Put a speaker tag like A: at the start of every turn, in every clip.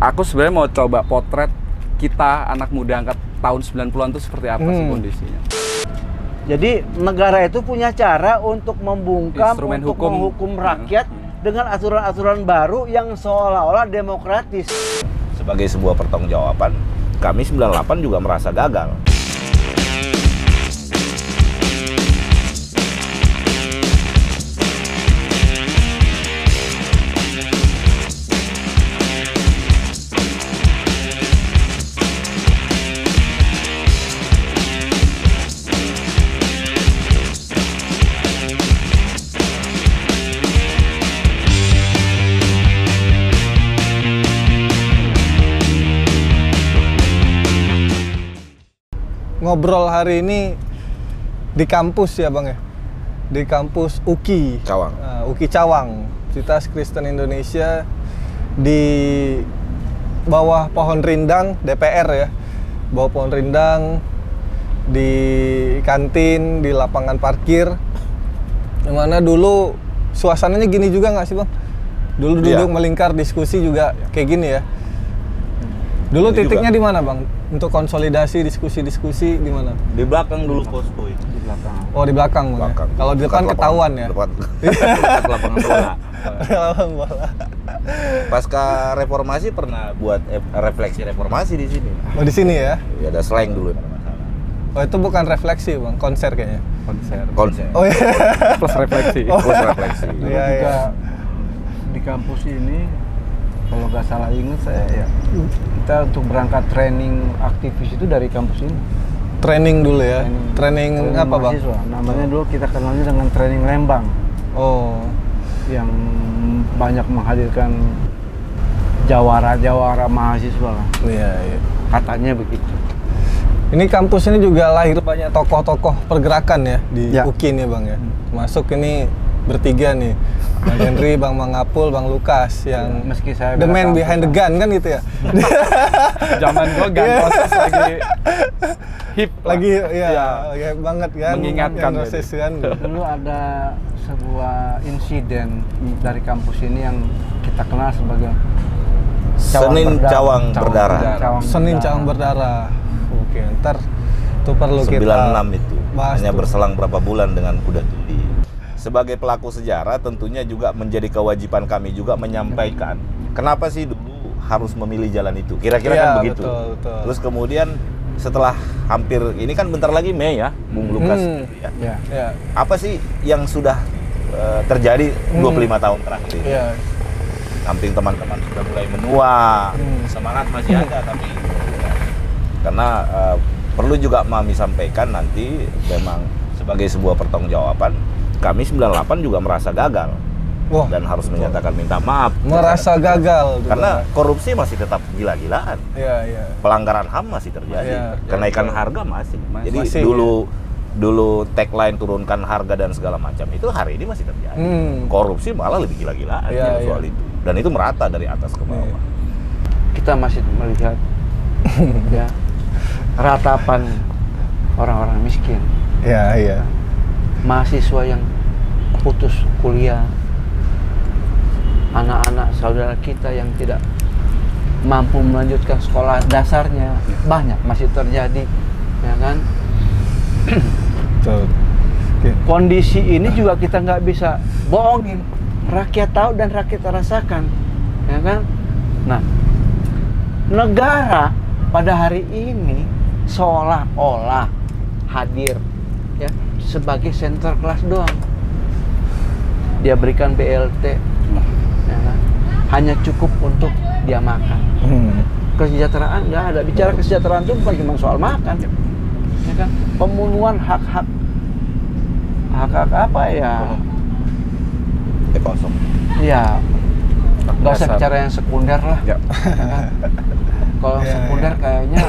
A: Aku sebenarnya mau coba potret kita anak muda angkat tahun 90-an itu seperti apa sih kondisinya.
B: Jadi negara itu punya cara untuk membungkam,
A: Instrumen
B: untuk menghukum rakyat dengan aturan-aturan baru yang seolah-olah demokratis.
C: Sebagai sebuah pertanggungjawaban, kami 98 juga merasa gagal.
D: Ngobrol hari ini di kampus ya Bang ya, di kampus UKI
C: Cawang.
D: UKI Cawang, Universitas Kristen Indonesia, di bawah pohon rindang DPR ya, bawah pohon rindang, di kantin, di lapangan parkir, yang mana dulu suasananya gini juga nggak sih Bang? Dulu duduk melingkar diskusi juga kayak gini ya. Dulu
C: ini
D: titiknya
C: juga
D: di mana Bang? Untuk konsolidasi, diskusi-diskusi di mana?
C: Di belakang dulu posko itu.
B: Di belakang.
D: Oh di belakang Bang.
C: Belakang.
D: Ya? Kalau di depan ketahuan ya.
C: Dekat lapangan bola.
D: Lapangan bola.
C: Pasca reformasi pernah buat refleksi reformasi di sini.
D: Oh di sini ya?
C: Ya, ada slang dulu nggak ada masalah.
D: Oh itu bukan refleksi Bang, konser kayaknya.
C: Konser.
D: Oh iya.
A: Plus refleksi.
C: Terus refleksi.
B: Dulu
D: Iya,
B: juga
D: iya.
B: di kampus ini, kalau nggak salah ingat saya ya, kita untuk berangkat training aktivis itu dari kampus ini.
D: Training dulu ya? Training apa Bang?
B: Mahasiswa. Namanya dulu kita kenalnya dengan training Lembang,
D: Oh.
B: yang banyak menghadirkan jawara-jawara mahasiswa lah.
D: Iya, iya.
B: Katanya begitu.
D: Ini kampus ini juga lahir banyak tokoh-tokoh pergerakan ya di
B: Ya.
D: UKI nih Bang ya. Masuk ini bertiga nih. Bang Henry, Bang Mangapul, Bang Lukas yang
B: Meski saya
D: the
B: bela
D: man
B: kampus,
D: behind the gun kan gitu ya.
A: Zaman gua gun proses lagi hip lah.
D: Lagi ya, lagi banget kan.
A: Mengingatkan
D: Gun process kan.
B: Dulu ada sebuah insiden dari kampus ini yang kita kenal sebagai
C: Senin Cawang berdarah.
D: Senin Cawang berdarah. Oke, ntar itu perlu
C: 96
D: kita
C: itu.
D: bahas
C: Hanya
D: tuh.
C: berselang berapa bulan dengan kuda tuli. Sebagai pelaku sejarah tentunya juga menjadi kewajiban kami juga menyampaikan kenapa sih dulu harus memilih jalan itu. Kira-kira
D: Iya,
C: kan begitu.
D: betul, betul.
C: Terus kemudian setelah hampir ini kan bentar lagi Mei ya, Bung Lukas gitu ya.
B: Ya.
D: Ya.
C: Apa sih yang sudah terjadi 25 tahun terakhir ini?
D: Iya.
C: Samping teman-teman sudah mulai menua, semangat masih ada tapi karena perlu juga Mami sampaikan nanti memang sebagai sebuah pertanggungjawaban kami 98 juga merasa gagal.
D: Wah,
C: Dan harus menyatakan minta maaf.
D: merasa gagal juga.
C: Karena korupsi masih tetap gila-gilaan.
D: Iya, iya.
C: Pelanggaran HAM masih terjadi.
D: Iya,
C: Kenaikan harga masih. Jadi
D: Masih,
C: dulu tagline turunkan harga dan segala macam itu hari ini masih terjadi. Korupsi malah lebih gila-gilaan
D: Iya,
C: soal
D: iya.
C: itu. Dan itu merata dari atas ke bawah.
D: Iya.
B: Kita masih melihat ya ratapan orang-orang miskin,
D: Iya, iya.
B: mahasiswa yang putus kuliah, anak-anak saudara kita yang tidak mampu melanjutkan sekolah dasarnya, banyak masih terjadi, ya kan?
D: Betul. Oke.
B: Kondisi ini juga kita nggak bisa bohongin. Rakyat tahu dan rakyat rasakan, ya kan? Nah, negara pada hari ini seolah-olah hadir ya sebagai center kelas doang. Dia berikan BLT, ya kan? Hanya cukup untuk dia makan. Kesejahteraan nggak ada. Bicara kesejahteraan itu bukan cuma soal makan, ya kan? Pemenuhan hak-hak apa ya?
C: Kosong.
B: Ya, nggak usah
A: dasar.
B: bicara yang sekunder lah.
A: Ya.
B: Kalau
D: Ya,
B: sekunder
D: ya.
B: kayaknya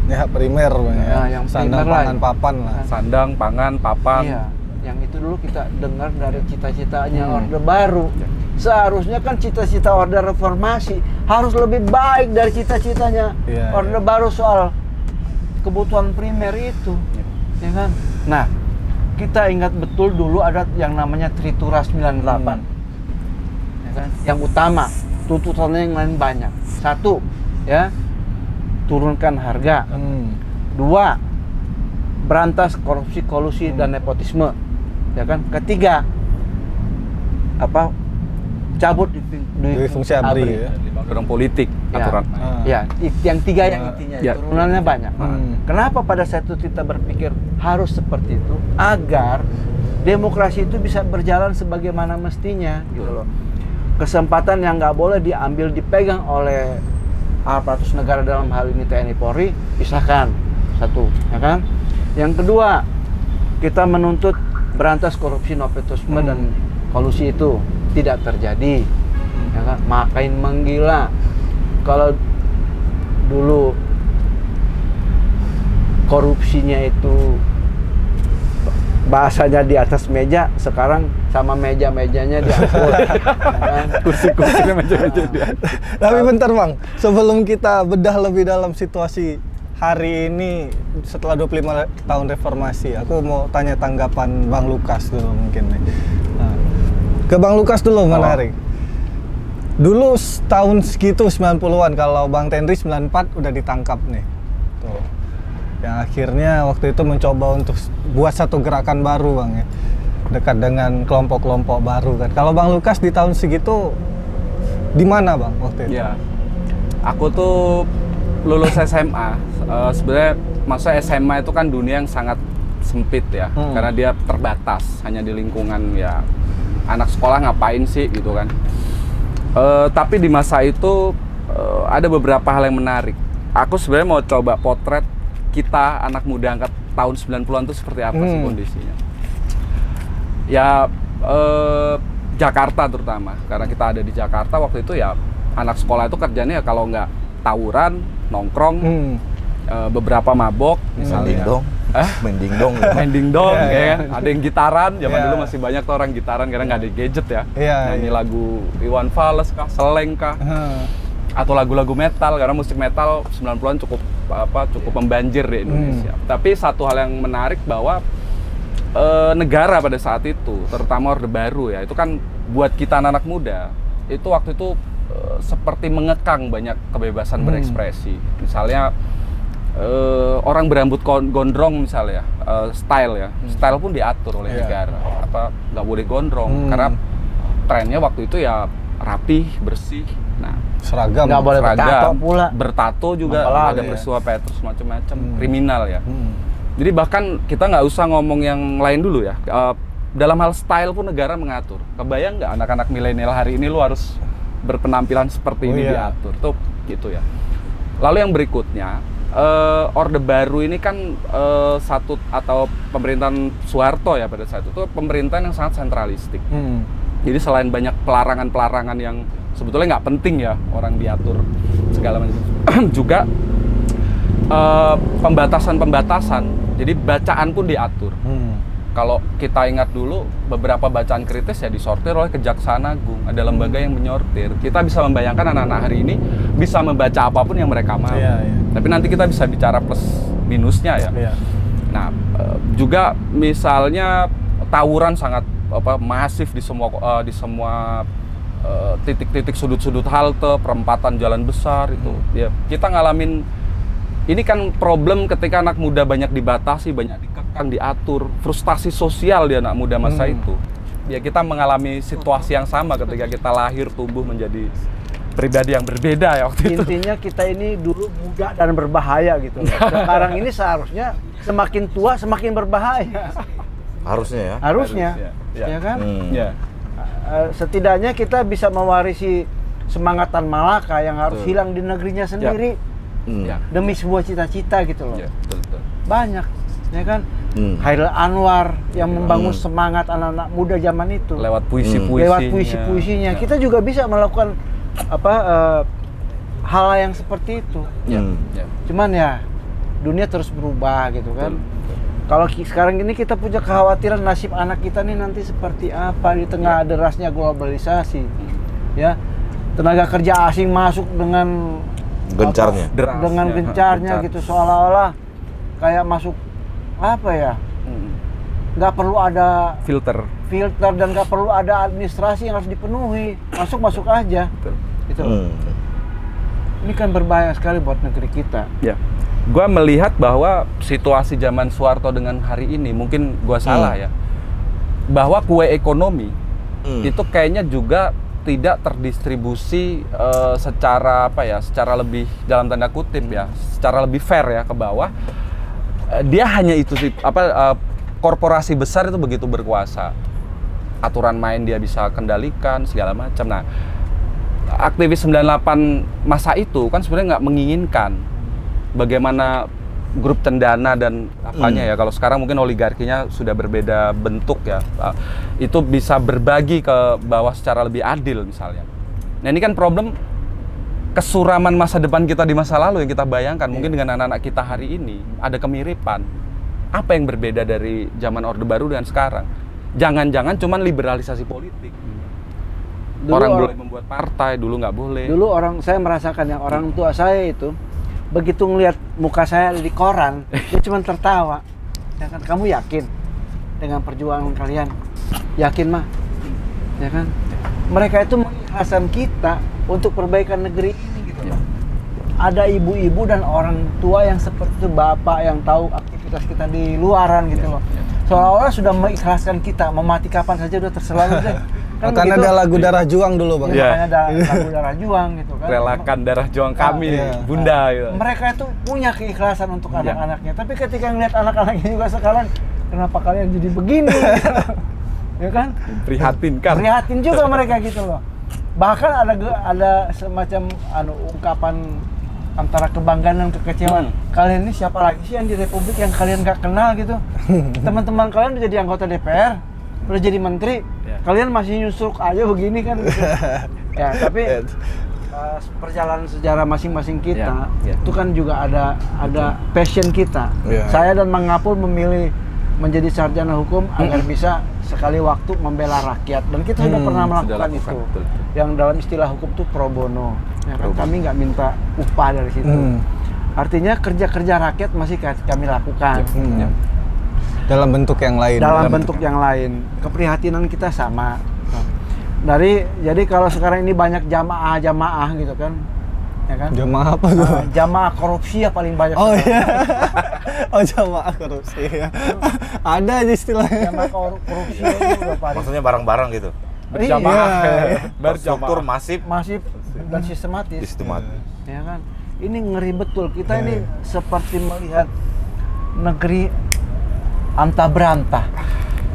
D: Ya primer Bang ya.
B: Ya, yang
D: Sandang,
B: primer lah.
D: pangan, papan lah.
A: Sandang, pangan, papan.
B: iya, yang itu dulu kita dengar dari cita-citanya Orde Baru. Seharusnya kan cita-cita Orde Reformasi harus lebih baik dari cita-citanya
D: Iya,
B: Orde
D: iya.
B: Baru soal kebutuhan primer itu, ya kan? Nah, kita ingat betul dulu ada yang namanya Tritura 98, ya kan? Yang utama tuntutannya yang lain banyak. Satu, ya, turunkan harga. Dua, berantas korupsi, kolusi dan nepotisme, ya kan. Ketiga, cabut di
D: fungsi ABRI ya.
A: Dorong politik
B: Ya.
A: aturan.
B: Ya, yang tiga yang intinya
A: Ya.
B: turunannya banyak. Kenapa pada saat itu kita berpikir harus seperti itu agar demokrasi itu bisa berjalan sebagaimana mestinya, gitu loh. Kesempatan yang nggak boleh diambil dipegang oleh aparatus negara, dalam hal ini TNI Polri, pisahkan. Satu, ya kan. Yang kedua, kita menuntut berantas korupsi, nepotisme dan kolusi itu tidak terjadi, ya kan. Makin menggila. Kalau dulu korupsinya itu bahasanya di atas meja, sekarang sama meja-mejanya diangkut. Ya kan?
A: Kursi-kursinya meja-meja dia.
D: Tapi bentar Bang, sebelum kita bedah lebih dalam situasi hari ini setelah 25 tahun reformasi, aku mau tanya tanggapan Bang Lukas dulu mungkin nih. Nah, ke Bang Lukas dulu, menarik. Dulu tahun segitu 90-an, kalau Bang Tenri 94 udah ditangkap nih. Tuh. Yang akhirnya waktu itu mencoba untuk buat satu gerakan baru Bang ya. Dekat dengan kelompok-kelompok baru kan. Kalau Bang Lukas di tahun segitu di mana Bang waktu itu?
A: Ya, aku tuh lulus SMA. Sebenarnya masa SMA itu kan dunia yang sangat sempit ya, karena dia terbatas hanya di lingkungan ya anak sekolah ngapain sih gitu kan. Tapi di masa itu ada beberapa hal yang menarik. Aku sebenarnya mau coba potret kita anak muda angkat tahun 90-an itu seperti apa sih kondisinya. Ya Jakarta terutama, karena kita ada di Jakarta waktu itu ya, anak sekolah itu kerjanya ya kalau nggak tawuran, nongkrong, beberapa mabok misalnya.
C: Main dingdong.
A: Main dingdong,
D: Yeah,
A: ya kan? Ada yang gitaran, zaman
D: Yeah.
A: dulu masih banyak tuh orang gitaran karena nggak ada gadget ya.
D: Yeah,
A: Nyanyi
D: yeah.
A: lagu Iwan Fals kah, Seleng kah, atau lagu-lagu metal, karena musik metal 90-an cukup membanjir di Indonesia. Tapi satu hal yang menarik bahwa negara pada saat itu, terutama Orde Baru ya, itu kan buat kita anak muda, itu waktu itu seperti mengekang banyak kebebasan berekspresi. Misalnya orang berambut gondrong misalnya, style ya, style pun diatur oleh negara. Nggak boleh gondrong, karena trennya waktu itu ya rapih, bersih. Nah,
D: seragam.
B: Nggak boleh bertato pula.
A: Bertato juga
B: Apalagi,
A: ada
B: ya.
A: peristiwa Petrus macam-macam, kriminal ya. Jadi bahkan kita nggak usah ngomong yang lain dulu ya. Dalam hal style pun negara mengatur. Kebayang nggak anak-anak milenial hari ini lu harus berpenampilan seperti ini diatur tuh gitu ya. Lalu yang berikutnya, Orde Baru ini kan atau pemerintahan Soeharto ya pada saat itu pemerintahan yang sangat sentralistik. Jadi selain banyak pelarangan-pelarangan yang sebetulnya nggak penting ya orang diatur segala macam, juga pembatasan-pembatasan. Jadi bacaan pun diatur. Kalau kita ingat dulu beberapa bacaan kritis ya disortir oleh Kejaksaan Agung, ada lembaga yang menyortir. Kita bisa membayangkan anak-anak hari ini bisa membaca apapun yang mereka mau. Tapi nanti kita bisa bicara plus minusnya ya. Nah, juga misalnya tawuran sangat masif di semua titik-titik sudut-sudut halte, perempatan jalan besar itu. Ya, kita ngalamin ini kan problem ketika anak muda banyak dibatasi, banyak dikekang, diatur, frustasi sosial di anak muda masa itu. Ya kita mengalami situasi yang sama ketika kita lahir tumbuh menjadi pribadi yang berbeda ya waktu itu.
B: Intinya kita ini dulu muda dan berbahaya gitu. Sekarang ini seharusnya semakin tua semakin berbahaya.
C: Harusnya ya.
B: Harusnya,
A: Ya.
B: ya kan?
A: Ya.
B: Setidaknya kita bisa mewarisi semangatan Malaka yang harus hilang di negerinya sendiri
A: Ya.
B: demi sebuah cita-cita gitu loh.
A: Ya, betul.
B: Banyak, ya kan? Hairil Anwar yang membangun semangat anak-anak muda zaman itu
A: Lewat puisi-puisinya.
B: lewat puisi-puisinya. Kita juga bisa melakukan hal yang seperti itu.
A: Ya.
B: Cuman ya dunia terus berubah gitu kan. Kalau sekarang ini kita punya kekhawatiran nasib anak kita nih nanti seperti apa di tengah derasnya globalisasi. Ya. Tenaga kerja asing masuk dengan
C: Gencarnya.
B: dengan gencarnya gitu, seolah-olah kayak masuk apa ya? Nggak perlu ada
A: Filter
B: filter dan nggak perlu ada administrasi yang harus dipenuhi. Masuk aja.
A: Betul.
B: Gitu. Ini kan berbahaya sekali buat negeri kita.
A: Ya, gua melihat bahwa situasi zaman Soeharto dengan hari ini, mungkin gua salah ya, bahwa kue ekonomi itu kayaknya juga tidak terdistribusi secara apa ya, secara lebih dalam tanda kutip ya, secara lebih fair ya ke bawah. Dia hanya itu sih, korporasi besar itu begitu berkuasa, aturan main dia bisa kendalikan segala macam. Nah, aktivis 98 masa itu kan sebenarnya nggak menginginkan bagaimana grup cendana dan apanya ya, kalau sekarang mungkin oligarkinya sudah berbeda bentuk ya, itu bisa berbagi ke bawah secara lebih adil misalnya. Nah ini kan problem kesuraman masa depan kita di masa lalu yang kita bayangkan, mungkin dengan anak-anak kita hari ini ada kemiripan. Apa yang berbeda dari zaman Orde Baru dengan sekarang? Jangan-jangan cuman liberalisasi politik. Orang boleh membuat partai, dulu nggak boleh.
B: Dulu saya merasakan yang orang tua saya itu begitu ngelihat muka saya di koran, dia cuma tertawa. Ya kan, kamu yakin dengan perjuangan kalian? Yakin mah? Ya kan? Mereka itu mengikhlaskan kita untuk perbaikan negeri ini gitu.
A: Ya.
B: Ada ibu-ibu dan orang tua yang seperti itu, bapak yang tahu aktivitas kita di luaran gitu loh. Seolah-olah sudah mengikhlaskan kita, mau mati kapan saja udah terserah deh. Kan
D: karena
B: begitu,
D: ada lagu Darah Juang dulu Bang.
B: ya, makanya ada lagu Darah Juang gitu kan.
A: Relakan darah juang kami, Bunda. Gitu.
B: Mereka itu punya keikhlasan untuk anak-anaknya. Tapi ketika ngeliat anak-anaknya juga sekarang, kenapa kalian jadi begini? Ya kan?
A: Prihatinkan.
B: Prihatin juga mereka gitu loh. Bahkan ada semacam ungkapan antara kebanggaan dan kekecewaan. Kalian ini siapa lagi sih yang di Republik yang kalian gak kenal gitu? Teman-teman kalian udah jadi anggota DPR, udah jadi menteri, kalian masih nyusuk aja begini kan gitu. Ya, tapi perjalanan sejarah masing-masing kita itu kan juga ada passion kita. Saya dan Mang Ngapul memilih menjadi sarjana hukum agar bisa sekali waktu membela rakyat, dan kita sudah pernah melakukan itu.
A: Betul.
B: Yang dalam istilah hukum itu pro bono. Ya kan? Kami nggak minta upah dari situ. Artinya kerja-kerja rakyat masih kami lakukan.
D: Dalam bentuk yang lain.
B: Dalam bentuk yang lain. Keprihatinan kita sama. Jadi kalau sekarang ini banyak jamaah gitu kan. Ya kan?
D: Jamaah apa tuh?
B: Jamaah korupsi ya paling banyak.
D: Oh iya. Oh, jamaah korupsi ya. Ada aja istilahnya.
B: Jamaah korupsi itu udah paling.
C: Maksudnya bareng-bareng gitu.
A: Berjamaah.
C: Berstruktur masif
B: dan sistematis. Ya kan? Ini ngeri betul. Kita ini seperti melihat negeri antah berantah.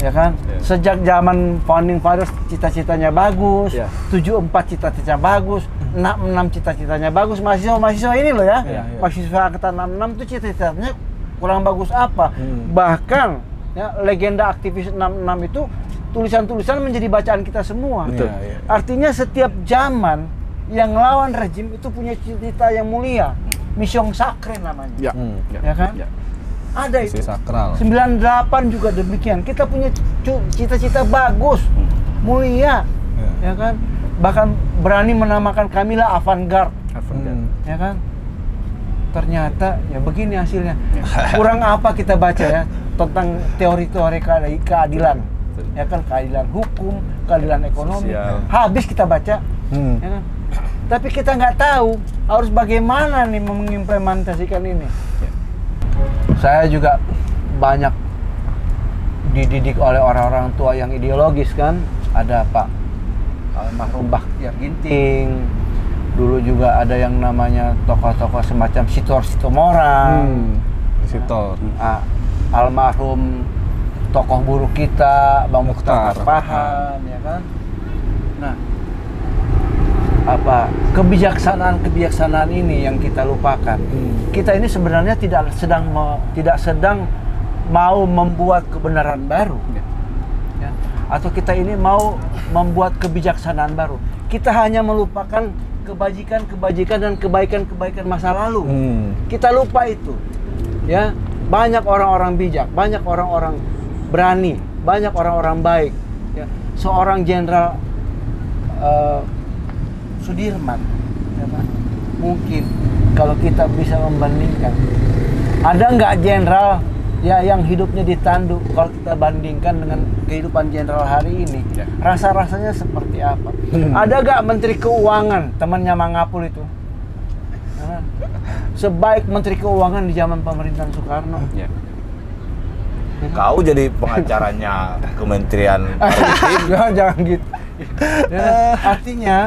B: Ya kan? Sejak zaman founding fathers cita-citanya bagus, 74 cita-citanya bagus, 66 cita-citanya bagus. Mahasiswa ini loh ya. Mahasiswa angkatan 66 itu cita-citanya kurang bagus apa? Bahkan ya, legenda aktivis 66 itu tulisan-tulisan menjadi bacaan kita semua.
A: Betul.
B: Artinya setiap zaman yang ngelawan rejim itu punya cita-cita yang mulia. Mission Sacre namanya. Ya kan? Ada itu.
D: Sakral.
B: 98 juga demikian. Kita punya cita-cita bagus, mulia, ya kan? Bahkan berani menamakan kami lah avant-garde. Ya kan? Ternyata ya begini hasilnya. Kurang apa kita baca ya tentang teori-teori keadilan. Ya kan, keadilan hukum, keadilan ekonomi.
A: Sosial.
B: Habis kita baca. Ya kan? Tapi kita nggak tahu harus bagaimana nih mengimplementasikan ini. Saya juga banyak dididik oleh orang-orang tua yang ideologis kan. Ada Pak almarhum Bakhtiar Ginting. Dulu juga ada yang namanya tokoh-tokoh semacam Sitor Sitomorang.
D: Sitor.
B: Almarhum tokoh buruh kita Bang Mukhtar Pahan, ya kan. Nah, kebijaksanaan ini yang kita lupakan. Kita ini sebenarnya tidak sedang mau membuat kebenaran baru, ya. Atau kita ini mau membuat kebijaksanaan baru. Kita hanya melupakan kebajikan dan kebaikan masa lalu. Kita lupa itu, ya. Banyak orang-orang bijak, banyak orang-orang berani, banyak orang-orang baik, ya. Seorang jenderal Sudirman, ya kan? Mungkin kalau kita bisa membandingkan, ada nggak jenderal ya yang hidupnya ditandu, kalau kita bandingkan dengan kehidupan jenderal hari ini,
A: Ya.
B: rasa-rasanya seperti apa? Ada gak Menteri Keuangan, temannya Mangapul itu? Nah, sebaik Menteri Keuangan di zaman pemerintahan Soekarno.
A: Ya.
C: Kau jadi pengacaranya Kementerian Maritim.
B: Jangan gitu. Ya, artinya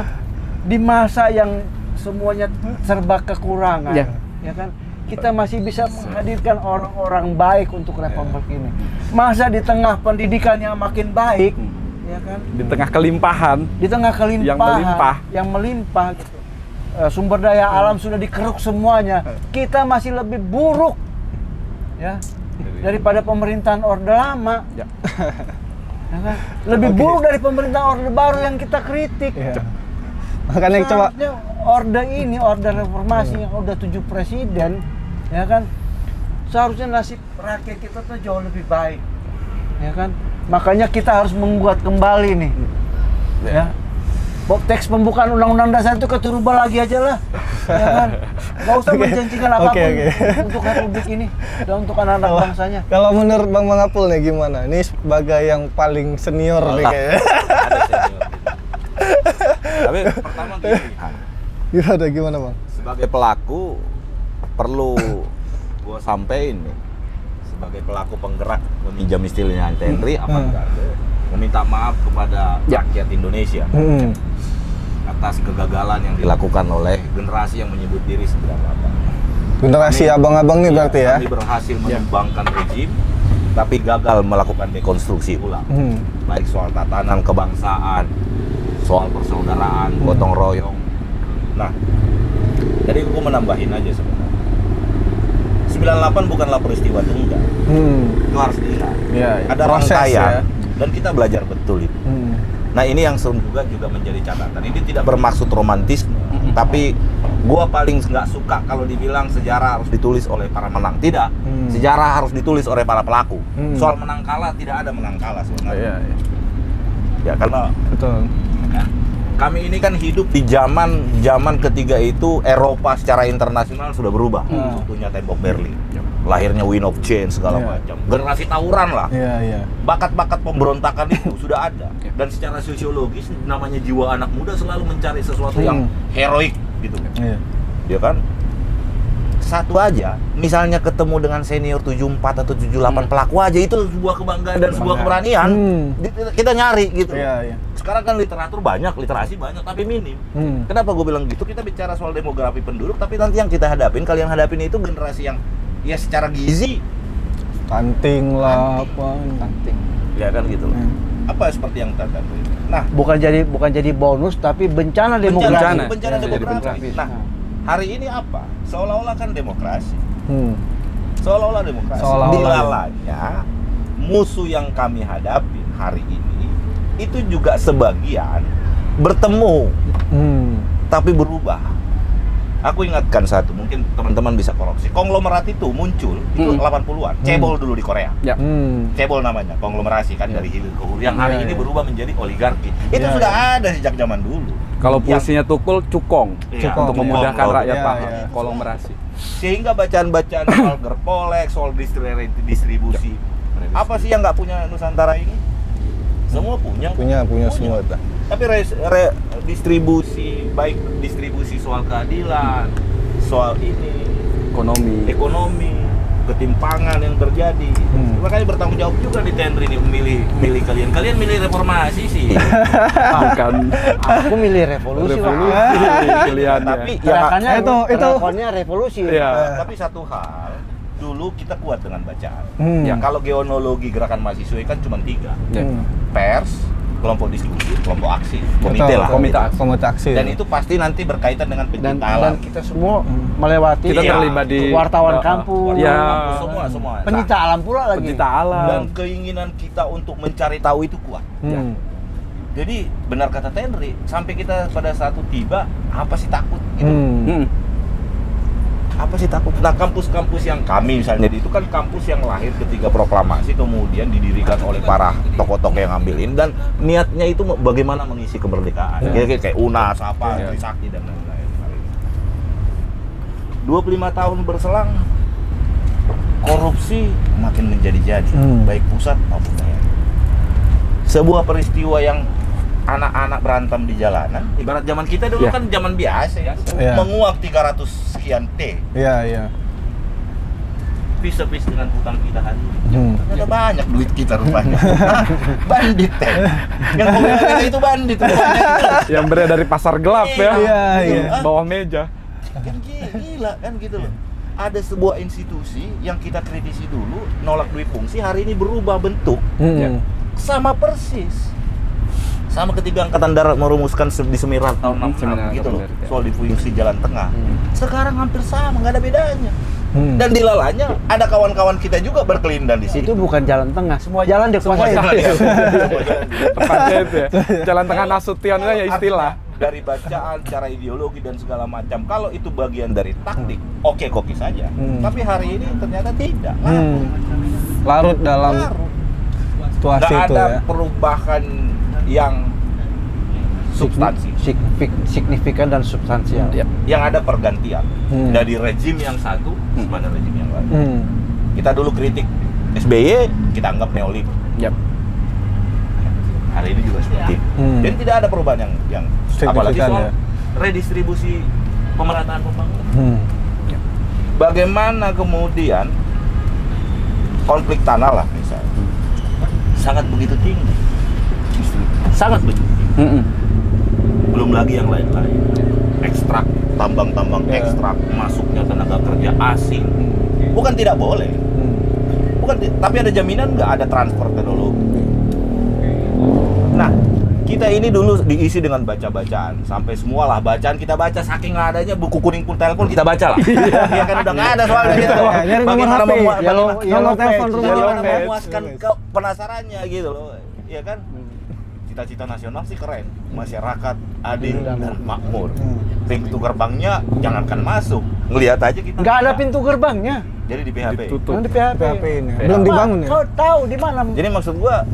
B: di masa yang semuanya serba kekurangan,
A: Ya.
B: ya kan, kita masih bisa menghadirkan orang-orang baik untuk Republik ini. Masa di tengah pendidikan yang makin baik, ya kan,
A: Di tengah kelimpahan.
B: di tengah kelimpahan
A: Yang melimpah.
B: gitu. Sumber daya alam sudah dikeruk semuanya, kita masih lebih buruk, ya, daripada pemerintahan Orde Lama.
A: Ya.
B: Ya kan? Lebih buruk dari pemerintahan Orde Baru yang kita kritik.
D: Iya. Makanya coba
B: Seharusnya Orde ini, Orde Reformasi yang udah 7 presiden, ya kan, seharusnya nasib rakyat kita tuh jauh lebih baik, ya kan. Makanya kita harus membuat kembali nih, ya. Teks pembukaan Undang-Undang Dasar itu kita rubah lagi aja lah, ya kan. Gak usah menjanjikan apapun untuk Republik ini dan untuk anak-anak bangsanya.
D: kalau menurut Bang Mangapul nih gimana? Ini sebagai yang paling senior nih kayaknya.
C: Ada senior. Tapi pertama gini,
D: Gimana Bang?
C: sebagai pelaku perlu gue sampein nih, sebagai pelaku penggerak meminjam istilahnya Henry meminta maaf kepada rakyat Indonesia atas kegagalan yang dilakukan oleh generasi yang menyebut diri 98.
D: Generasi abang-abang nih berarti ya?
C: Kami berhasil menumbangkan rejim, tapi gagal melakukan dekonstruksi ulang. Baik soal tatanan kebangsaan, soal persaudaraan, gotong royong. Nah, jadi aku menambahin aja sebenarnya. 98 bukanlah peristiwa tunggal. Itu harus diingat.
D: Iya,
C: Ada
D: proses
C: rangkaian
D: ya.
C: dan kita belajar betul itu. Nah, ini yang juga menjadi catatan. Ini tidak bermaksud romantisme, tapi gua paling nggak suka kalau dibilang sejarah harus ditulis oleh para menang. Tidak. Sejarah harus ditulis oleh para pelaku. Soal menang kalah tidak ada menang kalah sebenarnya.
A: Iya.
C: Ya karena
D: Betul.
C: ya, kami ini kan hidup di zaman ketiga itu Eropa secara internasional sudah berubah. Contohnya tembok Berlin, lahirnya Wind of Change segala macam. Generasi tawuran lah.
D: Iya, iya.
C: Bakat-bakat pemberontakan itu sudah ada. Dan secara sosiologis namanya jiwa anak muda selalu mencari sesuatu yang heroik gitu.
D: Iya.
C: Ya kan? Satu aja, misalnya ketemu dengan senior 74 atau 78 pelaku aja itu sebuah kebanggaan dan sebuah keberanian. Kita nyari gitu.
D: Iya, iya.
C: Sekarang kan literatur banyak, literasi banyak, tapi minim. Kenapa gue bilang gitu? Kita bicara soal demografi penduduk, tapi nanti yang kita hadapin, kalian hadapin itu generasi yang ya secara gizi
D: Stunting lah, apa.
B: Penting.
C: ya kan gitu loh. Apa seperti yang tadi. Nah,
B: Bukan jadi bonus tapi bencana demografi.
C: bencana
A: Ya, jadi
C: demografi.
A: bencana.
C: Nah, hari ini apa? Seolah-olah kan demokrasi.
D: Hmm.
C: Seolah-olah demokrasi.
D: Seolah-olah.
C: Dilalanya musuh yang kami hadapi hari ini itu juga sebagian bertemu tapi berubah. Aku ingatkan satu, mungkin teman-teman bisa koreksi. Konglomerat itu muncul itu 80-an. Cebol dulu di Korea.
A: Ya.
C: Cebol namanya, konglomerasi kan dari hilir ke hulu. Yang hari
D: Iya,
C: ini
D: iya.
C: berubah menjadi oligarki. Itu
D: Iya,
C: sudah
D: iya.
C: ada sejak zaman dulu.
A: Kalau
C: Yang-
A: fungsinya tukul, cukong.
C: Iya,
A: Untuk
C: cukong.
A: memudahkan rakyat
D: Iya,
A: paham.
D: iya.
A: Konglomerasi.
C: Sehingga bacaan-bacaan soal gerpolek, soal distribusi. Apa sih yang nggak punya Nusantara ini? Semua punya.
D: Punya semua dah.
C: Tapi distribusi, baik distribusi soal keadilan, soal ini, ekonomi, ketimpangan yang terjadi. Makanya bertanggung jawab juga di Tenri ini milih kalian. Kalian milih reformasi sih.
A: Bukan
B: Aku milih revolusi, Pak.
A: pilihannya.
C: Tapi ya,
B: Gerakannya
D: itu.
B: gerakannya revolusi.
A: Iya.
C: tapi satu hal, dulu kita kuat dengan bacaan.
D: Ya.
C: Kalau geonologi gerakan mahasiswa kan cuma 3.
A: Ya.
C: Pers, kelompok diskusi, kelompok aksi, komite
D: Betul,
C: lah.
D: komite aksi.
C: Dan itu pasti nanti berkaitan dengan
B: Dan
C: pencinta alam.
B: kita semua melewati
A: Kita
C: Iya.
A: terlibat di
B: wartawan
A: uh,
B: kampus,
A: Ya.
C: semua.
B: pencinta alam pula lagi.
A: Pencinta alam.
C: Dan keinginan kita untuk mencari tahu itu kuat. Jadi benar kata Tenri, sampai kita pada satu tiba, apa sih takut? Gitu. Apa sih takut? Nah, kampus-kampus yang kami misalnya itu kan kampus yang lahir ketika proklamasi kemudian didirikan oleh para tokoh-tokoh yang ngambilin dan niatnya itu bagaimana mengisi kemerdekaan. Kayak UNAS, apa, Trisakti dan lain-lain. 25 tahun berselang korupsi makin menjadi-jadi, baik pusat maupun daerah. Sebuah peristiwa yang anak-anak berantem di jalanan, ibarat zaman kita dulu kan zaman biasa ya, menguak 300 sekian T.
D: Iya.
C: Pis-pis dengan hutang kita hari ini. Ternyata banyak duit kita rupanya. Bandit yang ngomongnya itu bandit.
A: Yang beredar dari pasar gelap ya.
D: Iya.
A: Bawah meja.
C: Kan gila kan gitu loh. Ada sebuah institusi yang kita kritisi dulu, nolak duit fungsi, hari ini berubah bentuk. Sama persis. Sama ketika Angkatan Darat merumuskan di Semirang tahun 66 gitu loh, soal di fungsi jalan tengah. Sekarang hampir sama, nggak ada bedanya. Dan di lalanya ada kawan-kawan kita juga berkelindan di situ.
B: Itu bukan jalan tengah, semua jalan dikuasai.
A: Tepatnya itu ya. Jalan tengah Nasution itu ya istilah.
C: Dari bacaan, cara ideologi dan segala macam. Kalau itu bagian dari taktik, oke saja. Tapi hari ini ternyata tidak.
D: Larut dalam situasi
C: Nggak
D: itu
C: ada
D: ya.
C: perubahan yang substansi.
B: Signifikan dan substansial.
C: Yang ada pergantian dari rezim yang satu kepada rezim yang lain. Kita dulu kritik SBY, kita anggap neolib. Hari ini juga seperti itu. Dan tidak ada perubahan yang apalagi soal redistribusi pemerataan pembangunan. Bagaimana kemudian konflik tanah lah misalnya sangat begitu tinggi, sangat begitu tinggi. Belum lagi yang lain-lain, ekstrak, tambang-tambang ekstrak, masuknya tenaga kerja asing. Bukan tidak boleh, tapi ada jaminan nggak ada transfer teknologi. Nah, kita ini dulu diisi dengan baca-bacaan, sampai semualah bacaan kita baca, saking nggak adanya buku kuning pun telepon kita baca lah. Iya kan udah nggak ada soalnya gitu.
D: Nyari nomor HP, nomor telepon rumah,
C: Bagaimana memuaskan penasarannya gitu loh, iya kan? Cita-cita nasional sih keren, masyarakat adil dan makmur. Pintu gerbangnya jangankan masuk, ngelihat aja kita.
B: Nggak ada pintu gerbangnya.
C: Jadi di PHP.
B: Yang di PHP
D: ini belum dibangun ya.
B: Kau tahu di mana?
C: Jadi maksud gua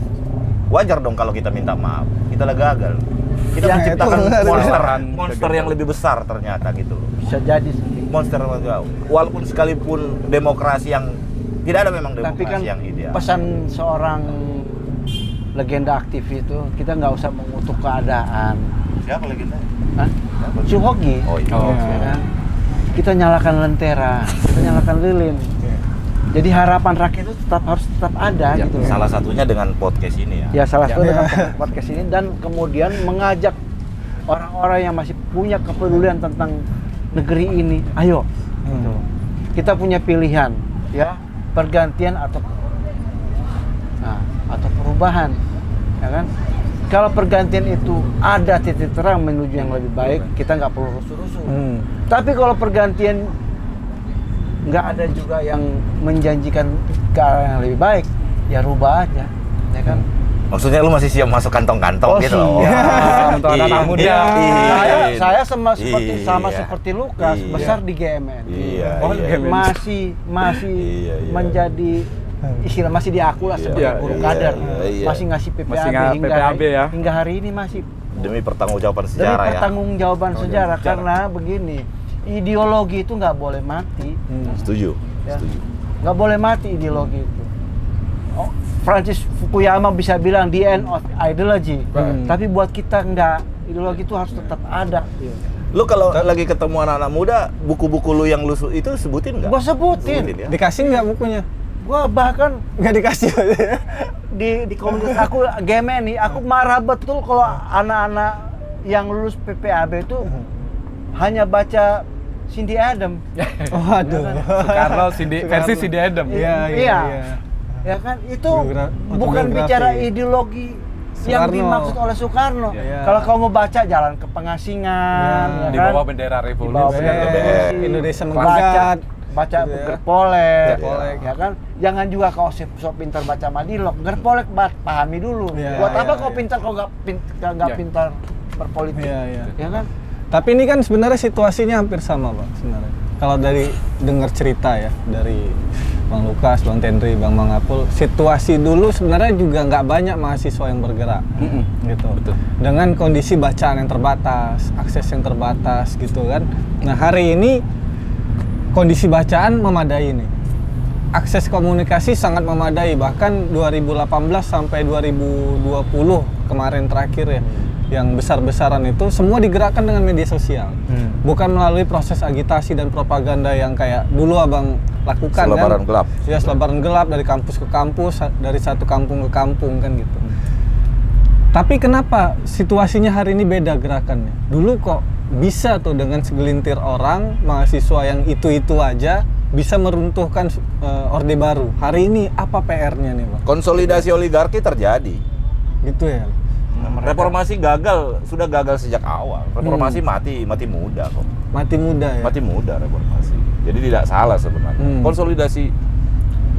C: wajar dong kalau kita minta maaf. Kita lah gagal. Kita menciptakan monster yang lebih besar ternyata gitu loh.
B: Bisa jadi
C: Monster walaupun sekalipun demokrasi yang tidak ada memang demokrasi
B: tapi kan
C: yang ideal.
B: pesan seorang legenda aktif itu kita nggak usah mengutuk keadaan.
C: Siapa legenda?
B: Hah? Suhogi.
C: Oh iya.
B: Ya kan? Kita nyalakan lentera, kita nyalakan lilin. Jadi harapan rakyat itu harus tetap ada
C: Ya,
B: gitu.
C: salah satunya dengan podcast ini ya.
B: Ya salah satu dengan podcast ini dan kemudian mengajak orang-orang yang masih punya kepedulian tentang negeri ini, ayo. Gitu. Kita punya pilihan, ya pergantian atau perubahan, ya kan? Kalau pergantian itu ada titik terang menuju yang lebih baik, kita nggak perlu rusuh-rusuh. Tapi kalau pergantian nggak ada juga yang menjanjikan ke arah yang lebih baik, ya rubah aja, ya kan?
C: Maksudnya lu masih siap masuk kantong-kantong gitu loh.
A: Untuk anak muda.
B: Saya seperti Lukas besar di GMN. Masih menjadi istilah masih diaku lah sebagai guru kader. Masih ngasih PPAB hingga hari ini masih
C: demi pertanggungjawaban sejarah ya.
B: Pertanggungjawaban sejarah karena begini, ideologi itu nggak boleh mati.
C: Setuju.
B: Nggak boleh mati ideologi itu. Francis Fukuyama bisa bilang the end of ideology, tapi buat kita enggak, ideologi itu harus tetap ada.
C: Lu kalau lagi ketemu anak-anak muda, buku-buku lu yang lu itu sebutin nggak?
B: Gua sebutin.
C: Ya?
D: Dikasih nggak bukunya?
B: Gua bahkan
D: Nggak dikasih.
B: di komunitas aku GMN nih, aku marah betul kalau anak-anak yang lulus PPAB itu hanya baca Cindy Adam.
D: Waduh.
A: Soekarno versi Cindy Adam.
B: Iya. Ya kan itu bukan bicara ideologi yang dimaksud oleh Soekarno. Kalau kamu baca Jalan ke Pengasingan,
A: di bawah bendera revolusi,
D: Indonesia menggugat,
B: baca Gerpolek, ya kan? Jangan juga kau so pintar baca Madilog, Gerpolek pahami dulu. Buat apa kau pintar kau nggak pintar berpolitik, ya kan?
D: Tapi ini kan sebenarnya situasinya hampir sama, Pak, sebenarnya. Kalau dari dengar cerita ya dari Bang Lukas, Bang Tendri, Bang Mangapul, situasi dulu sebenarnya juga nggak banyak mahasiswa yang bergerak, gitu. Betul. Dengan kondisi bacaan yang terbatas, akses yang terbatas, gitu kan. Nah hari ini kondisi bacaan memadai nih. akses komunikasi sangat memadai, bahkan 2018 sampai 2020 kemarin terakhir ya, yang besar-besaran itu semua digerakkan dengan media sosial, bukan melalui proses agitasi dan propaganda yang kayak dulu abang lakukan.
C: Selebaran
D: kan?
C: gelap.
D: Ya, selebaran gelap dari kampus ke kampus, dari satu kampung ke kampung kan gitu. Tapi kenapa situasinya hari ini beda gerakannya? Dulu kok bisa tuh dengan segelintir orang, mahasiswa yang itu-itu aja bisa meruntuhkan Orde Baru. Hari ini apa PR-nya nih, Bang?
C: Konsolidasi oligarki terjadi.
D: Gitu ya.
C: Reformasi sudah gagal sejak awal. Reformasi mati muda kok.
D: Mati muda ya.
C: Mati muda reformasi. Jadi tidak salah sebenarnya. Konsolidasi.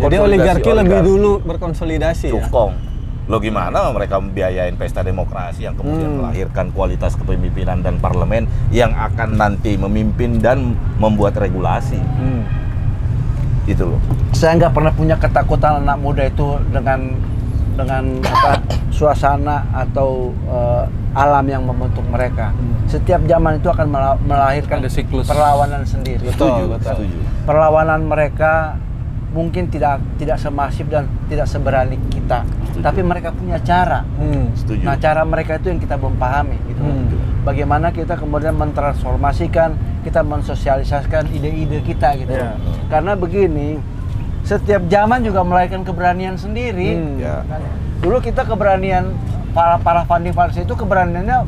D: Jadi oligarki lebih dulu berkonsolidasi ya.
C: Cukong. Lo gimana mereka membiayain pesta demokrasi yang kemudian melahirkan kualitas kepemimpinan dan parlemen yang akan nanti memimpin dan membuat regulasi. Itu loh.
B: Saya nggak pernah punya ketakutan anak muda itu dengan apa suasana atau alam yang membentuk mereka. Setiap zaman itu akan melahirkan
A: Ada siklus
B: perlawanan sendiri.
D: Betul.
B: Perlawanan mereka mungkin tidak semasif dan tidak seberani kita, tapi mereka punya cara.
C: Setuju.
B: Nah, cara mereka itu yang kita belum pahami gitu. Bagaimana kita kemudian mentransformasikan, kita mensosialisasikan ide-ide kita gitu. Karena begini, setiap zaman juga melahirkan keberanian sendiri. Kan? Dulu kita keberanian para funding fathers itu keberaniannya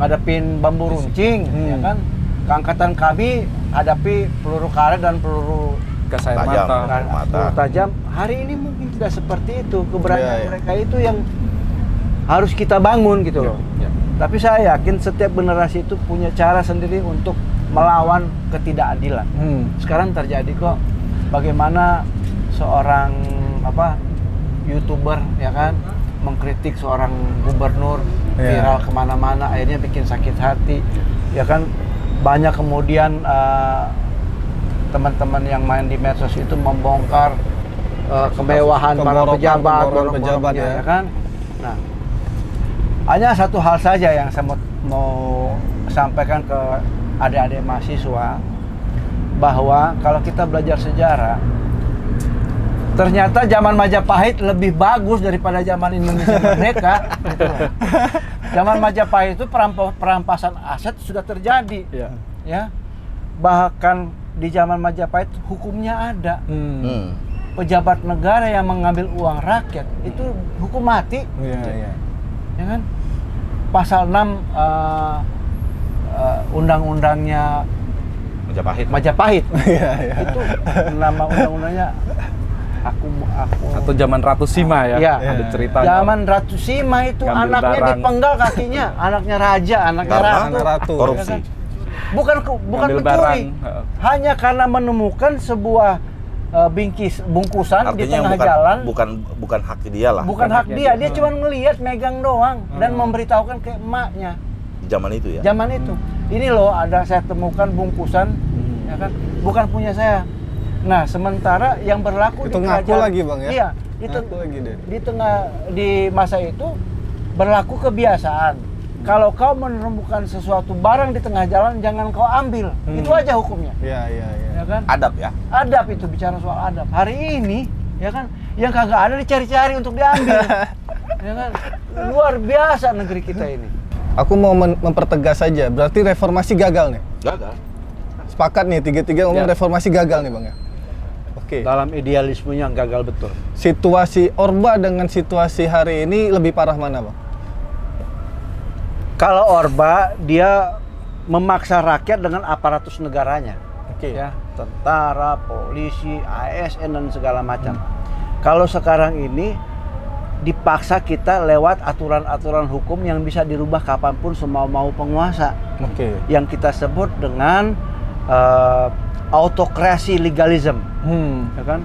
B: ngadepin bambu runcing, ya kan? Keangkatan kami hadapi peluru karet dan peluru
A: gas air
C: Tajam.
A: mata.
B: tajam. Hari ini mungkin tidak seperti itu. Keberanian mereka itu yang harus kita bangun gitu loh. Tapi saya yakin setiap generasi itu punya cara sendiri untuk melawan ketidakadilan. Sekarang terjadi kok. Bagaimana seorang YouTuber ya kan mengkritik seorang gubernur viral kemana-mana, akhirnya bikin sakit hati. Ya kan banyak kemudian teman-teman yang main di medsos itu membongkar kemewahan para pejabat, ya kan. Nah, hanya satu hal saja yang saya mau sampaikan ke adik-adik mahasiswa, bahwa kalau kita belajar sejarah, ternyata zaman Majapahit lebih bagus daripada zaman Indonesia merdeka. Zaman Majapahit itu perampasan aset sudah terjadi, ya. Bahkan di zaman Majapahit hukumnya ada. Pejabat negara yang mengambil uang rakyat itu hukum mati. Ya kan? Pasal 6 undang-undangnya Majapahit. Itu nama undang-undangnya aku
A: Atau zaman Ratu Sima ya. Ada ceritanya.
B: Zaman Ratu Sima itu
A: Ngambil
B: anaknya
A: barang.
B: dipenggal kakinya, anaknya raja, anaknya ratu.
C: Korupsi.
B: Bukan
A: Ngambil
B: pencuri,
A: barang.
B: hanya karena menemukan sebuah bungkusan di tengah jalan.
C: Bukan hak dia lah.
B: Bukan hak dia cuma ngelihat, megang doang dan memberitahukan ke emaknya.
C: Zaman itu ya.
B: Zaman itu, ini loh saya temukan bungkusan, ya kan, bukan punya saya. Nah, sementara yang berlaku
D: itu
B: di
D: ngaku
B: kerajaan,
D: lagi bang ya?
B: Iya,
D: Ngaku lagi deh.
B: di masa itu berlaku kebiasaan. Kalau kau menemukan sesuatu barang di tengah jalan, jangan kau ambil. Itu aja hukumnya.
D: Iya.
B: Ya kan?
C: Adab ya.
B: Adab itu, bicara soal adab. Hari ini, ya kan, yang kagak ada dicari-cari untuk diambil. Ya kan? Luar biasa negeri kita ini.
D: Aku mau mempertegas saja, berarti reformasi gagal nih.
C: Gagal.
D: Sepakat nih, tiga-tiga ngomong reformasi gagal nih bang ya. Oke.
B: Dalam idealismenya gagal betul.
D: Situasi Orba dengan situasi hari ini lebih parah mana bang?
B: Kalau Orba, dia memaksa rakyat dengan aparatus negaranya. Ya, tentara, polisi, ASN dan segala macam. Kalau sekarang ini dipaksa kita lewat aturan-aturan hukum yang bisa dirubah kapanpun semau-mau penguasa. Yang kita sebut dengan autokrasi legalism. Ya kan?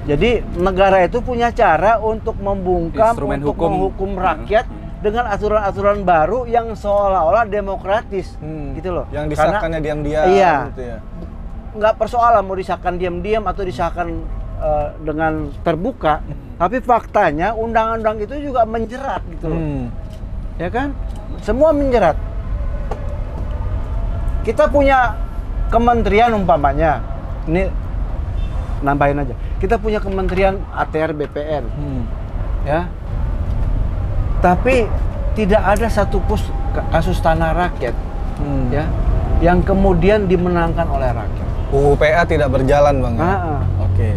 B: Jadi negara itu punya cara untuk membungkam,
A: instrumen
B: untuk
A: hukum.
B: menghukum rakyat dengan aturan-aturan baru yang seolah-olah demokratis, gitu loh.
D: Yang disahkannya diam-diam.
B: Iya.
D: Gitu ya.
B: Nggak persoalan mau disahkan diam-diam atau disahkan dengan terbuka, tapi faktanya undang-undang itu juga menjerat, gitu loh. Ya kan? Semua menjerat. Kita punya kementerian umpamanya, ini nambahin aja. Kita punya Kementerian ATR BPN, ya. Tapi tidak ada satu kasus tanah rakyat, ya, yang kemudian dimenangkan oleh rakyat.
D: UPA tidak berjalan Bang. Ya? Oke.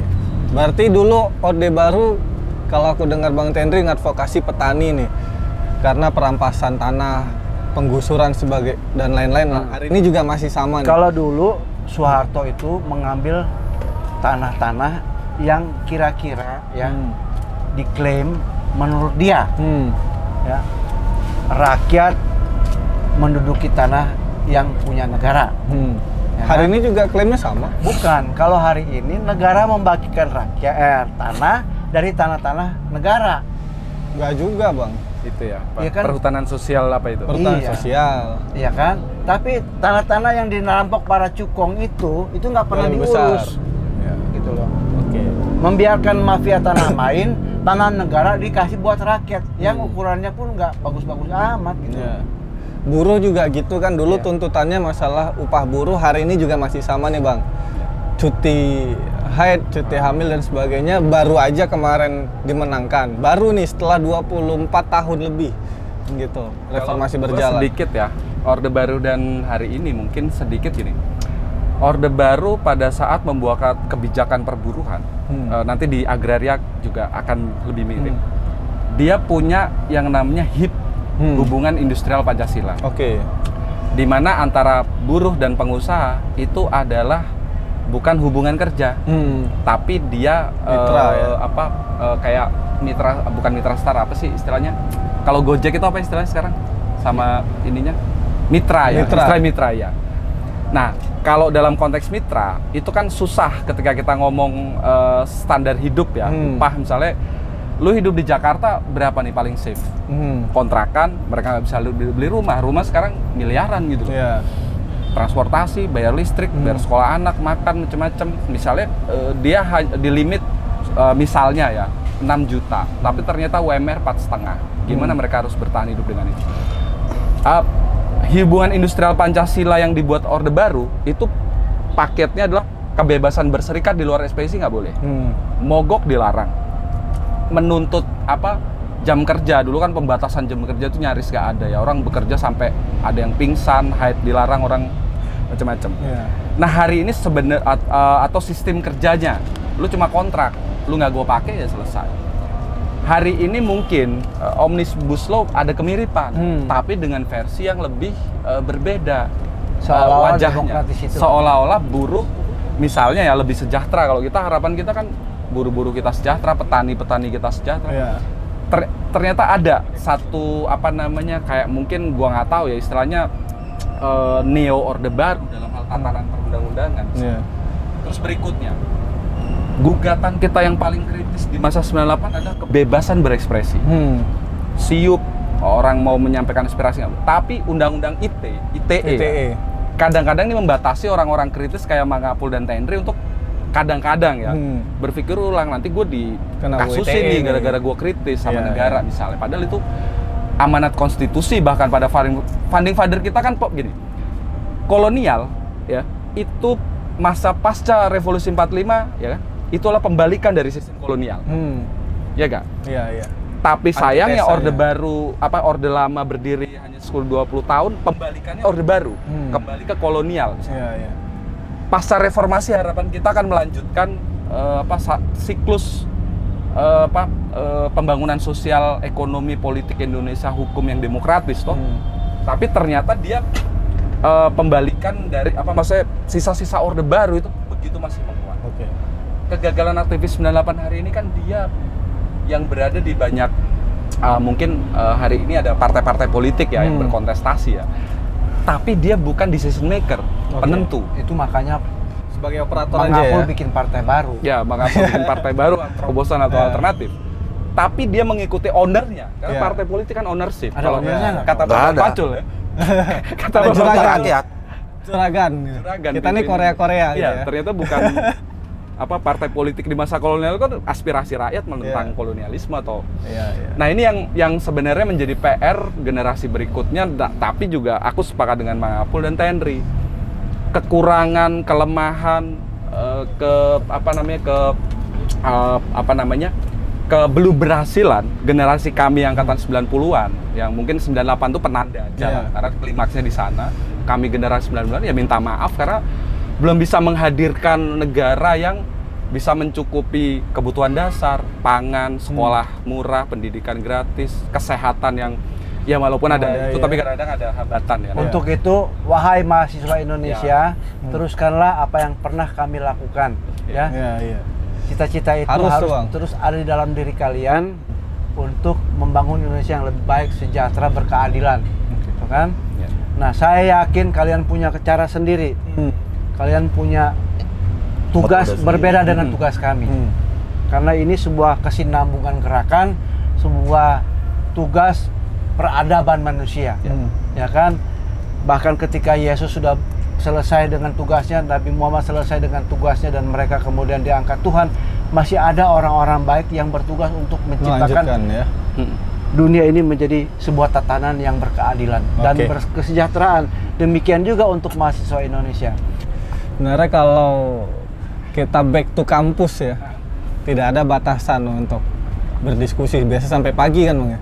D: Berarti dulu Orde Baru, kalau aku dengar Bang Tendri ngadvokasi petani nih, karena perampasan tanah, penggusuran sebagai dan lain-lain. Hari ini juga masih sama nih.
B: Kalau dulu Soeharto itu mengambil tanah-tanah yang kira-kira ya diklaim menurut dia, ya, rakyat menduduki tanah yang punya negara. Ya,
D: hari ini juga klaimnya sama?
B: Bukan. Kalau hari ini negara membagikan rakyat tanah dari tanah-tanah negara.
D: Enggak juga Bang.
A: Itu ya, Pak.
B: Iya kan?
A: Perhutanan sosial apa itu?
D: Perhutanan
B: Iya.
D: sosial.
B: Iya kan? Tapi tanah-tanah yang dirampok para cukong itu nggak pernah
D: Lebih
B: diurus.
D: Ya.
B: Gitu loh.
D: Oke.
B: Membiarkan mafia tanah main, tanah negara dikasih buat rakyat yang ukurannya pun nggak bagus-bagus amat gitu.
D: Ya. Buruh juga gitu kan, dulu
B: Iya.
D: tuntutannya masalah upah buruh, hari ini juga masih sama nih Bang. Cuti haid, cuti hamil dan sebagainya baru aja kemarin dimenangkan. Baru nih setelah 24 tahun lebih gitu. Reformasi
A: Kalau
D: berjalan.
A: sedikit ya, Orde Baru dan hari ini mungkin sedikit gini. Orde Baru pada saat membuat kebijakan perburuhan, nanti di agraria juga akan lebih mirip. Dia punya yang namanya HIP, Hubungan Industrial Pancasila.
D: Oke.
A: Di mana antara buruh dan pengusaha itu adalah bukan hubungan kerja, tapi dia
D: Mitra, ya?
A: kayak mitra, bukan mitra setara, apa sih istilahnya? Kalau Gojek itu apa istilahnya sekarang? Sama ininya? Mitra ya, istilah mitra ya. Nah, kalau dalam konteks mitra itu kan susah ketika kita ngomong standar hidup ya, upah misalnya. Lu hidup di Jakarta berapa nih paling safe? Kontrakan, mereka nggak bisa beli rumah sekarang miliaran gitu.
D: Yeah.
A: Transportasi, bayar listrik, bayar sekolah anak, makan macam-macam. Misalnya dia di limit misalnya ya 6 juta, tapi ternyata UMR 4,5. Gimana mereka harus bertahan hidup dengan itu? Hubungan Industrial Pancasila yang dibuat Orde Baru itu paketnya adalah kebebasan berserikat di luar SPSI nggak boleh, mogok dilarang, menuntut jam kerja. Dulu kan pembatasan jam kerja itu nyaris gak ada ya, orang bekerja sampai ada yang pingsan, haid dilarang, orang macam-macam.
D: Yeah.
A: Nah hari ini sebenarnya atau sistem kerjanya, lu cuma kontrak, lu nggak gue pakai ya selesai. Hari ini mungkin Omnibus Law ada kemiripan, tapi dengan versi yang lebih berbeda.
B: Seolah-olah
A: wajahnya,
B: demokratis itu.
A: seolah-olah buruh misalnya ya lebih sejahtera. Kalau kita harapan kita kan buruh-buruh kita sejahtera, petani-petani kita sejahtera.
D: Yeah.
A: Ternyata ada satu kayak mungkin gua nggak tahu ya istilahnya neo Orde Baru dalam hal tatanan perundang-undangan.
D: Yeah.
A: Terus berikutnya, gugatan kita yang paling kritis di masa 98 adalah kebebasan berekspresi. Siup, orang mau menyampaikan aspirasi, tapi undang-undang ITE kadang-kadang ini membatasi orang-orang kritis kayak Mang Apul dan Tendri untuk kadang-kadang ya berpikir ulang, nanti gue dikasusin nih gara-gara gue kritis sama negara misalnya. Padahal itu amanat konstitusi, bahkan pada founding father kita kan gini, kolonial ya, itu masa pasca revolusi 45 ya kan, itulah pembalikan dari sistem kolonial. Ya gak?
D: Iya.
A: Tapi sayangnya Orde
D: ya.
A: Baru, Orde Lama berdiri hanya 10-20 tahun, pembalikannya Orde Baru kembali ke kolonial.
D: Iya.
A: Pasca reformasi harapan kita akan melanjutkan siklus pembangunan sosial, ekonomi, politik Indonesia, hukum yang demokratis toh. Tapi ternyata dia pembalikan dari sisa-sisa Orde Baru itu begitu masih menguat.
D: Oke.
A: Kegagalan aktivis 98 hari ini kan dia yang berada di banyak mungkin hari ini ada partai-partai politik ya yang berkontestasi ya. Tapi dia bukan decision maker, penentu.
B: Itu makanya
D: Sebagai operator
B: Mang
D: aja
B: Apul
D: ya.
B: bikin partai baru.
A: Ya, mengapa bikin partai baru, terobosan atau alternatif. Tapi dia mengikuti ownernya, karena partai politik kan ownership.
B: Ada
A: Kalau
B: ownernya nggak?
A: kata
C: Nggak
A: Bapak
C: ada.
A: Pacul ya. Kata Bapak
C: Juragan
A: Pacul.
C: rakyat.
D: Juragan.
A: Juragan
D: Kita nih
A: pimpin.
D: Korea-Korea gitu
A: Iya,
D: ya.
A: ternyata bukan partai politik di masa kolonial kan aspirasi rakyat menentang kolonialisme atau.
D: Iya.
A: Nah, ini yang sebenarnya menjadi PR generasi berikutnya, tapi juga aku sepakat dengan Mang Apul dan Tendri. Kekurangan, kelemahan ke belum berhasilan generasi kami angkatan 90-an yang mungkin 98 itu penanda aja lah, karena klimaksnya di sana. Kami generasi 90-an ya minta maaf karena belum bisa menghadirkan negara yang bisa mencukupi kebutuhan dasar, pangan, sekolah murah, pendidikan gratis, kesehatan yang ya walaupun ada itu tapi kadang-kadang ada hambatan ya.
B: Untuk itu, wahai mahasiswa Indonesia, teruskanlah apa yang pernah kami lakukan, ya. Cita-cita itu harus terus ada di dalam diri kalian untuk membangun Indonesia yang lebih baik, sejahtera, berkeadilan, gitu kan?
A: Ya.
B: Nah, saya yakin kalian punya cara sendiri. Kalian punya tugas berbeda dengan tugas kami. Karena ini sebuah kesinambungan gerakan, sebuah tugas peradaban manusia, ya kan? Bahkan ketika Yesus sudah selesai dengan tugasnya, Nabi Muhammad selesai dengan tugasnya dan mereka kemudian diangkat Tuhan, masih ada orang-orang baik yang bertugas untuk menciptakan dunia ini menjadi sebuah tatanan yang berkeadilan dan berkesejahteraan. Demikian juga untuk mahasiswa Indonesia.
D: Sebenarnya kalau kita back to kampus ya, tidak ada batasan untuk berdiskusi, biasa sampai pagi kan Bang ya?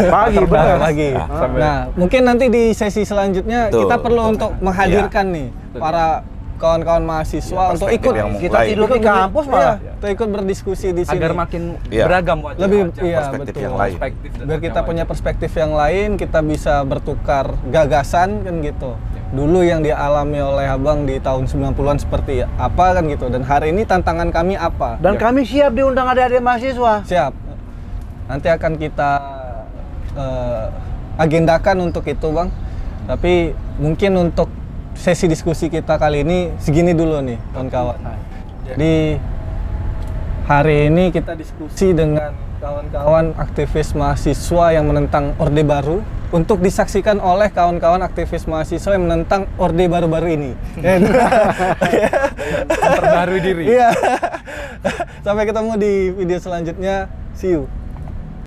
B: Pagi, benar.
D: Pagi. Nah, mungkin nanti di sesi selanjutnya kita perlu untuk menghadirkan nih para kawan-kawan mahasiswa untuk ikut
B: kita tidur di kampus malah.
D: Untuk ikut berdiskusi di sini.
A: Agar makin beragam wajah.
D: Lebih
C: perspektif
D: betul.
C: yang lain.
D: Biar kita punya perspektif yang lain, kita bisa bertukar gagasan kan gitu. Dulu yang dialami oleh Abang di tahun 90-an seperti apa kan gitu, dan hari ini tantangan kami apa.
B: Dan kami siap diundang adik-adik mahasiswa.
D: Siap. Nanti akan kita agendakan untuk itu Bang. Tapi mungkin untuk sesi diskusi kita kali ini segini dulu nih kawan-kawan. Jadi hari ini kita diskusi dengan kawan-kawan aktivis mahasiswa yang menentang Orde Baru, untuk disaksikan oleh kawan-kawan aktivis mahasiswa yang menentang Orde Baru-baru ini.
A: Memperbarui diri.
D: Iya. Sampai ketemu di video selanjutnya. See you.